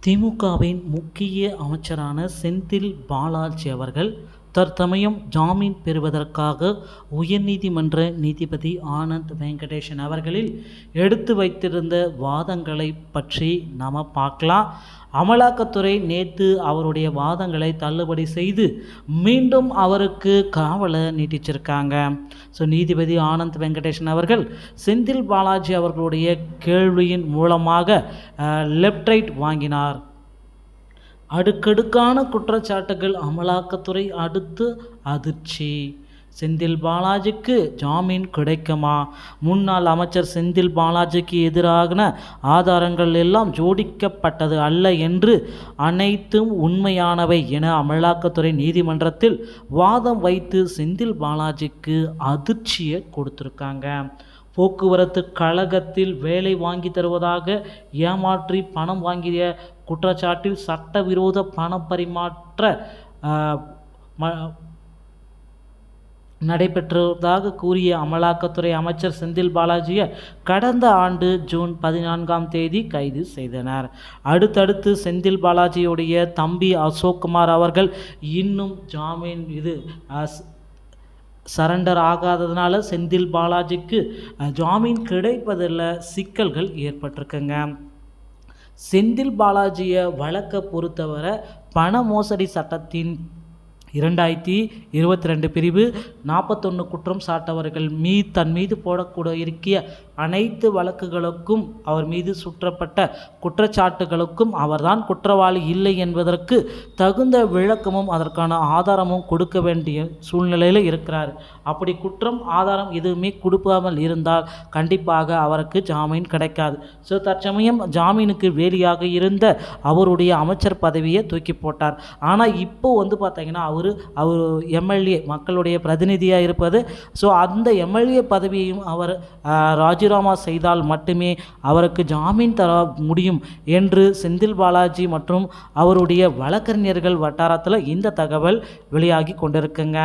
திமுகவின் முக்கிய அமைச்சரான செந்தில் பாலாஜி அவர்கள் தற்சமயம் ஜாமீன் பெறுவதற்காக உயர்நீதிமன்ற நீதிபதி ஆனந்த் வெங்கடேசன் அவர்களில் எடுத்து வைத்திருந்த வாதங்களை பற்றி நாம் பார்க்கலாம். அமலாக்கத்துறை நேற்று அவருடைய வாதங்களை தள்ளுபடி செய்து மீண்டும் அவருக்கு காவலை நீட்டிச்சிருக்காங்க. நீதிபதி ஆனந்த் வெங்கடேசன் அவர்கள் செந்தில் பாலாஜி அவர்களுடைய கேள்வியின் மூலமாக லெஃப்ட் ரைட் வாங்கினார். அடுக்கடுக்கான குற்றச்சாட்டுகள் அமலாக்கத்துறை அடுத்து அதிர்ச்சி. செந்தில் பாலாஜிக்கு ஜாமீன் கிடைக்குமா? முன்னாள் அமைச்சர் செந்தில் பாலாஜிக்கு எதிரான ஆதாரங்கள் எல்லாம் ஜோடிக்கப்பட்டது அல்ல என்று அனைத்தும் உண்மையானவை என அமலாக்கத்துறை நீதிமன்றத்தில் வாதம் வைத்து செந்தில் பாலாஜிக்கு அதிர்ச்சியை கொடுத்துருக்காங்க. போக்குவரத்து கழகத்தில் வேலை வாங்கி தருவதாக ஏமாற்றி பணம் வாங்கிய குற்றச்சாட்டில் சட்டவிரோத பண பரிமாற்ற நடைபெற்றதாக கூறிய அமலாக்கத்துறை அமைச்சர் செந்தில் பாலாஜியை கடந்த ஆண்டு ஜூன் 14 கைது செய்தனர். அடுத்தடுத்து செந்தில் பாலாஜியுடைய தம்பி அசோக்குமார் அவர்கள் இன்னும் ஜாமீன் சரண்டர் ஆகாததுனால செந்தில் பாலாஜிக்கு ஜாமீன் கிடைப்பதில் சிக்கல்கள் ஏற்பட்டிருக்குங்க. செந்தில் பாலாஜியை வழக்கை பொறுத்தவரை பண மோசடி சட்டத்தின் 2022 பிரிவு 41 குற்றம் சாட்டவர்கள் தன் மீது போடக்கூடிய அனைத்து வழக்குகளுக்கும் அவர் மீது சுற்றப்பட்ட குற்றச்சாட்டுகளுக்கும் அவர்தான் குற்றவாளி இல்லை என்பதற்கு தகுந்த விளக்கமும் அதற்கான ஆதாரமும் கொடுக்க வேண்டிய சூழ்நிலையில் இருக்கிறார். அப்படி குற்றம் ஆதாரம் எதுவுமே கொடுக்காமல் இருந்தால் கண்டிப்பாக அவருக்கு ஜாமீன் கிடைக்காது. தற்சமயம் ஜாமீனுக்கு வேலியாக இருந்த அவருடைய அமைச்சர் பதவியை தூக்கி போட்டார். ஆனால் இப்போ பார்த்தீங்கன்னா அவர் எம்எல்ஏ மக்களுடைய பிரதிநிதியாக இருப்பது. அந்த எம்எல்ஏ பதவியையும் அவர் ராஜினாமா செய்தால் மட்டுமே அவருக்கு ஜாமீன் தர முடியும் என்று செந்தில் பாலாஜி மற்றும் அவருடைய வழக்கறிஞர்கள் வட்டாரத்தில் இந்த தகவல் வெளியாகி கொண்டிருக்குங்க.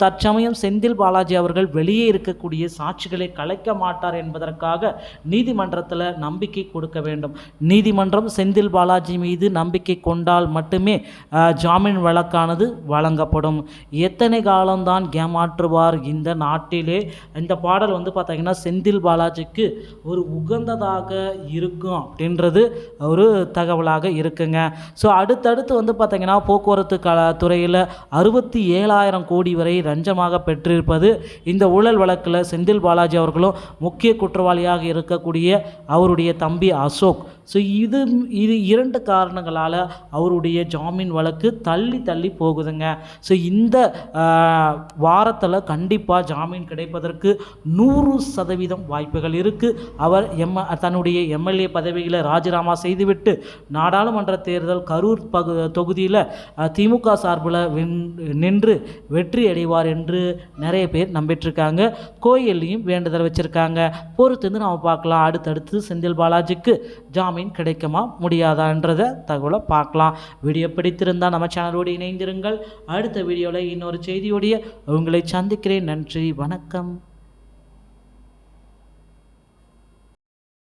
தற்சமயம் செந்தில் பாலாஜி அவர்கள் வெளியே இருக்கக்கூடிய சாட்சிகளை கலைக்க மாட்டார் என்பதற்காக நீதிமன்றத்தில் நம்பிக்கை கொடுக்க வேண்டும். நீதிமன்றம் செந்தில் பாலாஜி மீது நம்பிக்கை கொண்டால் மட்டுமே ஜாமீன் வழக்கானது வழங்கப்படும். எத்தனை காலம்தான் ஏமாற்றுவார் இந்த நாட்டிலே? இந்த பாடல் பார்த்தீங்கன்னா செந்தில் பாலாஜிக்கு ஒரு உகந்ததாக இருக்கும் அப்படின்றது ஒரு தகவலாக இருக்குங்க. அடுத்தடுத்து பார்த்தீங்கன்னா போக்குவரத்து துறையில் 67,000 கோடி வரை லஞ்சமாக பெற்றிருப்பது இந்த ஊழல் வழக்கில் செந்தில் பாலாஜி அவர்களும் முக்கிய குற்றவாளியாக இருக்கக்கூடிய அவருடைய தம்பி அசோக். இது இரண்டு காரணங்களால் அவருடைய ஜாமீன் வழக்கு தள்ளி போகுதுங்க. இந்த வாரத்தில் கண்டிப்பாக ஜாமீன் கிடைப்பதற்கு 100% வாய்ப்புகள் இருக்குது. அவர் தன்னுடைய எம்எல்ஏ பதவியில் ராஜினாமா செய்துவிட்டு நாடாளுமன்ற தேர்தல் கரூர் தொகுதியில் திமுக சார்பில் நின்று வெற்றி அடைவார் என்று நிறைய பேர் நம்பிட்டுருக்காங்க. கோயிலையும் வேண்டுதல் வச்சுருக்காங்க. பொறுத்து நாம் பார்க்கலாம். அடுத்தடுத்து செந்தில் பாலாஜிக்கு ஜாமீன் கிடைக்குமா முடியாதான்றத தகவலை பார்க்கலாம். வீடியோ பிடித்திருந்தால் நம்ம சேனலோடு இணைந்திருங்கள். அடுத்த வீடியோவில் இன்னொரு செய்தியோடைய உங்களை சந்திக்கிறேன். நன்றி, வணக்கம்.